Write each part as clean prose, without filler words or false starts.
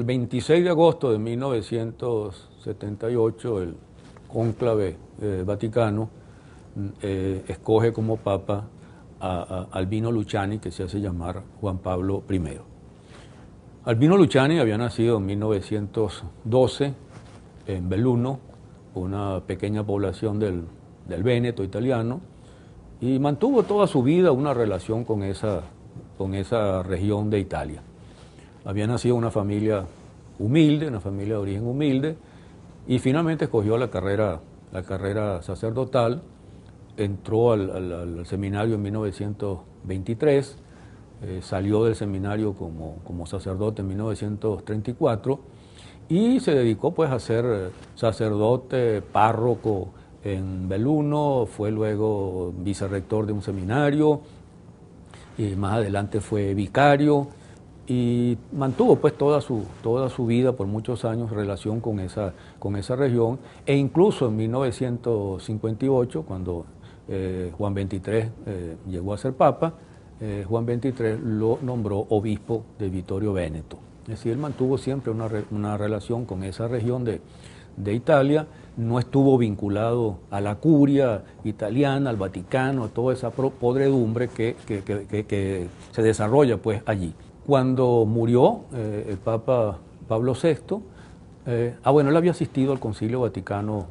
El 26 de agosto de 1978, el cónclave vaticano escoge como papa a Albino Luciani, que se hace llamar Juan Pablo I. Albino Luciani había nacido en 1912 en Belluno, una pequeña población del Véneto italiano, y mantuvo toda su vida una relación con esa región de Italia. Había nacido en una familia humilde, una familia de origen humilde, y finalmente escogió la carrera sacerdotal. Entró al seminario en 1923, salió del seminario como sacerdote en 1934 y se dedicó pues a ser sacerdote, párroco en Belluno, fue luego vicerrector de un seminario y más adelante fue vicario y mantuvo pues toda su vida por muchos años relación con esa región, e incluso en 1958 cuando Juan XXIII llegó a ser papa, Juan XXIII lo nombró obispo de Vittorio Veneto. Es decir, él mantuvo siempre una relación con esa región de Italia, no estuvo vinculado a la curia italiana, al Vaticano, a toda esa podredumbre que se desarrolla pues allí. Cuando murió el Papa Pablo VI, él había asistido al Concilio Vaticano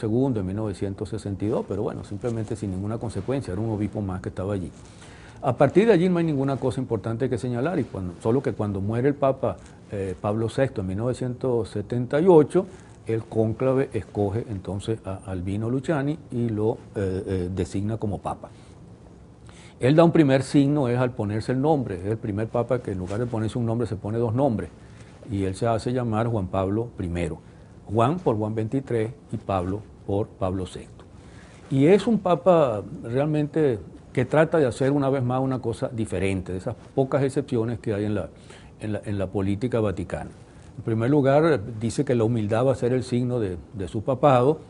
II en 1962, pero bueno, simplemente sin ninguna consecuencia, era un obispo más que estaba allí. A partir de allí no hay ninguna cosa importante que señalar, solo que cuando muere el Papa Pablo VI en 1978, el cónclave escoge entonces a Albino Luciani y lo designa como papa. Él da un primer signo, es al ponerse el nombre, es el primer papa que en lugar de ponerse un nombre se pone dos nombres, y él se hace llamar Juan Pablo I. Juan por Juan XXIII y Pablo por Pablo VI. Y es un papa realmente que trata de hacer una vez más una cosa diferente, de esas pocas excepciones que hay en la política vaticana. En primer lugar, dice que la humildad va a ser el signo de su papado,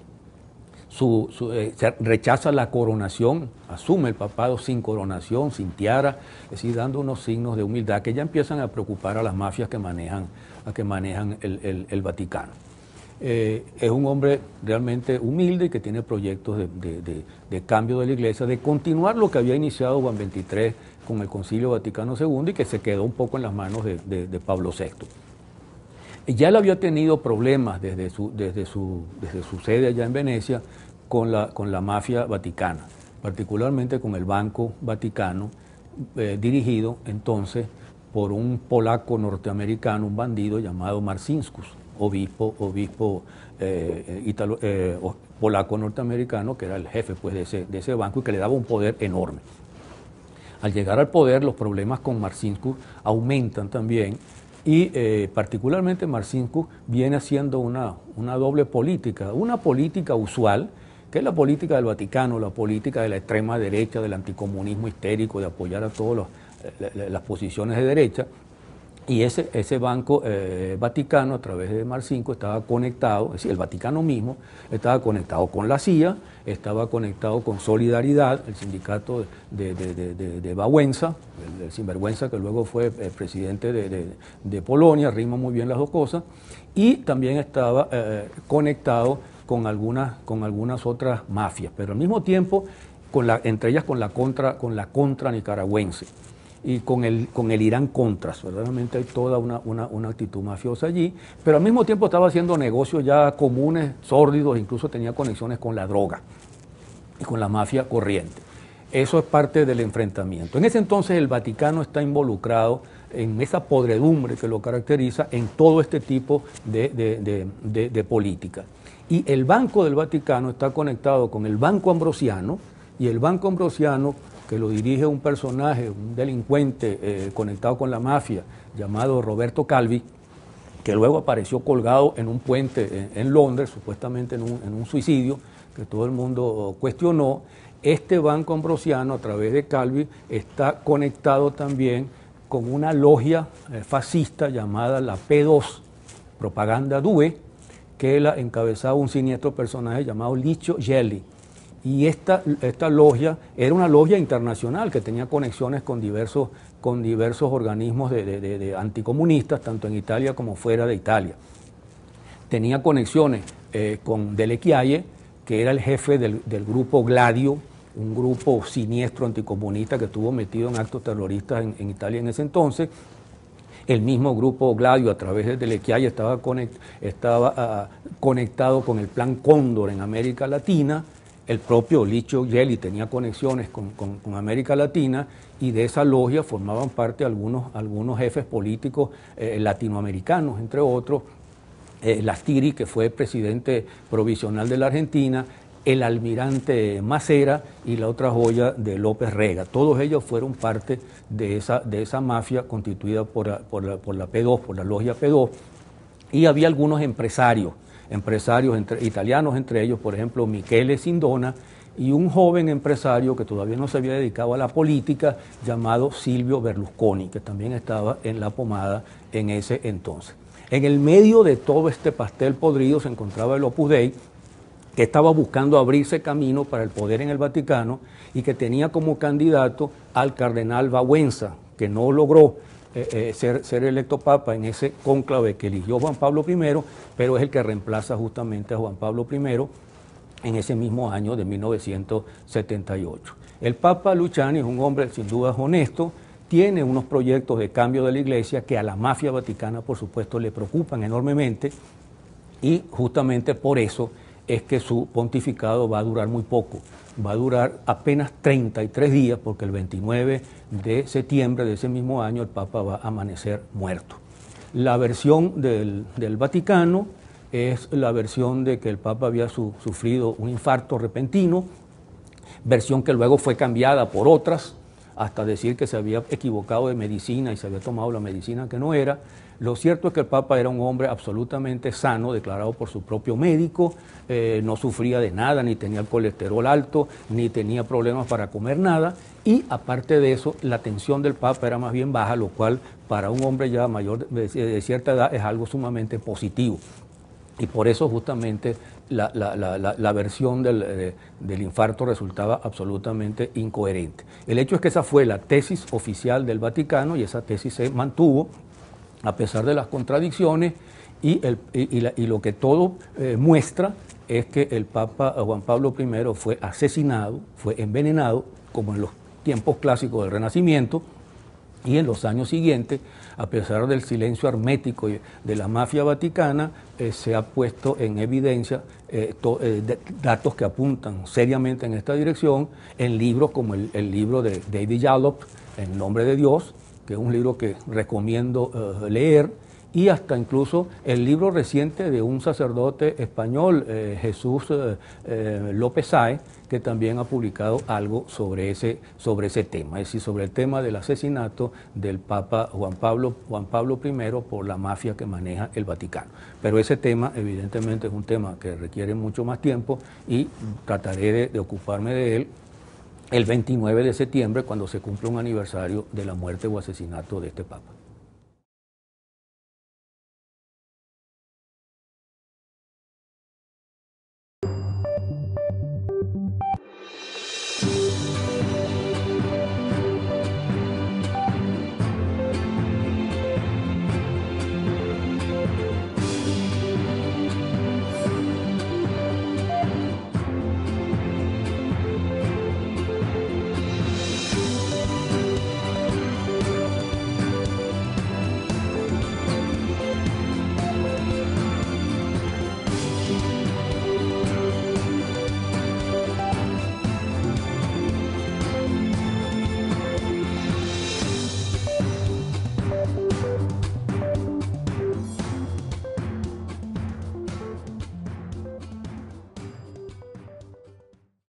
rechaza la coronación, asume el papado sin coronación, sin tiara, es decir, dando unos signos de humildad que ya empiezan a preocupar a las mafias que manejan el Vaticano. Es un hombre realmente humilde y que tiene proyectos de cambio de la Iglesia, de continuar lo que había iniciado Juan XXIII con el Concilio Vaticano II y que se quedó un poco en las manos de Pablo VI. Ya él había tenido problemas desde su sede allá en Venecia con la mafia vaticana, particularmente con el Banco Vaticano, dirigido entonces por un polaco norteamericano, un bandido llamado Marcinkus, obispo polaco norteamericano, que era el jefe pues, de ese banco y que le daba un poder enorme. Al llegar al poder, los problemas con Marcinkus aumentan también, y particularmente Marcinkus viene haciendo una doble política, una política usual, que es la política del Vaticano, la política de la extrema derecha, del anticomunismo histérico, de apoyar a todas las posiciones de derecha, y ese Banco Vaticano, a través de Marcinkus, estaba conectado, es decir, el Vaticano mismo estaba conectado con la CIA, estaba conectado con Solidaridad, el sindicato de Wałęsa, el sinvergüenza que luego fue presidente de Polonia, rima muy bien las dos cosas, y también estaba conectado con algunas otras mafias, pero al mismo tiempo, entre ellas con la contra nicaragüense y con el Irán Contras. Verdaderamente hay toda una actitud mafiosa allí, pero al mismo tiempo estaba haciendo negocios ya comunes, sórdidos, incluso tenía conexiones con la droga y con la mafia corriente. Eso es parte del enfrentamiento. En ese entonces el Vaticano está involucrado en esa podredumbre que lo caracteriza en todo este tipo de política. Y el Banco del Vaticano está conectado con el Banco Ambrosiano, y el Banco Ambrosiano, que lo dirige un personaje, un delincuente conectado con la mafia, llamado Roberto Calvi, que luego apareció colgado en un puente en Londres, supuestamente en un suicidio, que todo el mundo cuestionó. Este Banco Ambrosiano, a través de Calvi, está conectado también con una logia fascista llamada la P2, Propaganda Due, que la encabezaba un siniestro personaje llamado Licio Gelli. y esta logia era una logia internacional que tenía conexiones con diversos organismos de anticomunistas, tanto en Italia como fuera de Italia. Tenía conexiones con Delle Chiaie, que era el jefe del grupo Gladio, un grupo siniestro anticomunista que estuvo metido en actos terroristas en Italia en ese entonces. El mismo grupo Gladio, a través de Delle Chiaie, estaba conectado con el Plan Cóndor en América Latina. El propio Licio Gelli tenía conexiones con América Latina, y de esa logia formaban parte algunos jefes políticos latinoamericanos, entre otros, Lastiri, que fue presidente provisional de la Argentina, el almirante Macera y la otra joya de López Rega. Todos ellos fueron parte de esa mafia constituida por la P2, por la logia P2, y había algunos empresarios italianos, entre ellos, por ejemplo, Michele Sindona, y un joven empresario que todavía no se había dedicado a la política, llamado Silvio Berlusconi, que también estaba en la pomada en ese entonces. En el medio de todo este pastel podrido se encontraba el Opus Dei, que estaba buscando abrirse camino para el poder en el Vaticano y que tenía como candidato al cardenal Baguenza, que no logró ser electo papa en ese cónclave que eligió Juan Pablo I, pero es el que reemplaza justamente a Juan Pablo I en ese mismo año de 1978. El Papa Luciani es un hombre sin duda honesto, tiene unos proyectos de cambio de la Iglesia que a la mafia vaticana, por supuesto, le preocupan enormemente, y justamente por eso es que su pontificado va a durar muy poco, va a durar apenas 33 días, porque el 29 de septiembre de ese mismo año el Papa va a amanecer muerto. La versión del Vaticano es la versión de que el Papa había sufrido un infarto repentino, versión que luego fue cambiada por otras, hasta decir que se había equivocado de medicina y se había tomado la medicina que no era. Lo cierto es que el Papa era un hombre absolutamente sano, declarado por su propio médico, no sufría de nada, ni tenía el colesterol alto, ni tenía problemas para comer nada, y aparte de eso, la tensión del Papa era más bien baja, lo cual para un hombre ya mayor de cierta edad es algo sumamente positivo. Y por eso justamente la versión del infarto resultaba absolutamente incoherente. El hecho es que esa fue la tesis oficial del Vaticano, y esa tesis se mantuvo a pesar de las contradicciones, y lo que todo muestra es que el Papa Juan Pablo I fue asesinado, fue envenenado, como en los tiempos clásicos del Renacimiento, y en los años siguientes, a pesar del silencio hermético de la mafia vaticana, se ha puesto en evidencia datos que apuntan seriamente en esta dirección, en libros como el libro de David Yallop, En nombre de Dios, que es un libro que recomiendo leer, y hasta incluso el libro reciente de un sacerdote español, Jesús López Sáez, que también ha publicado algo sobre ese tema, es decir, sobre el tema del asesinato del Papa Juan Pablo I por la mafia que maneja el Vaticano. Pero ese tema evidentemente es un tema que requiere mucho más tiempo, y trataré de ocuparme de él el 29 de septiembre, cuando se cumple un aniversario de la muerte o asesinato de este Papa.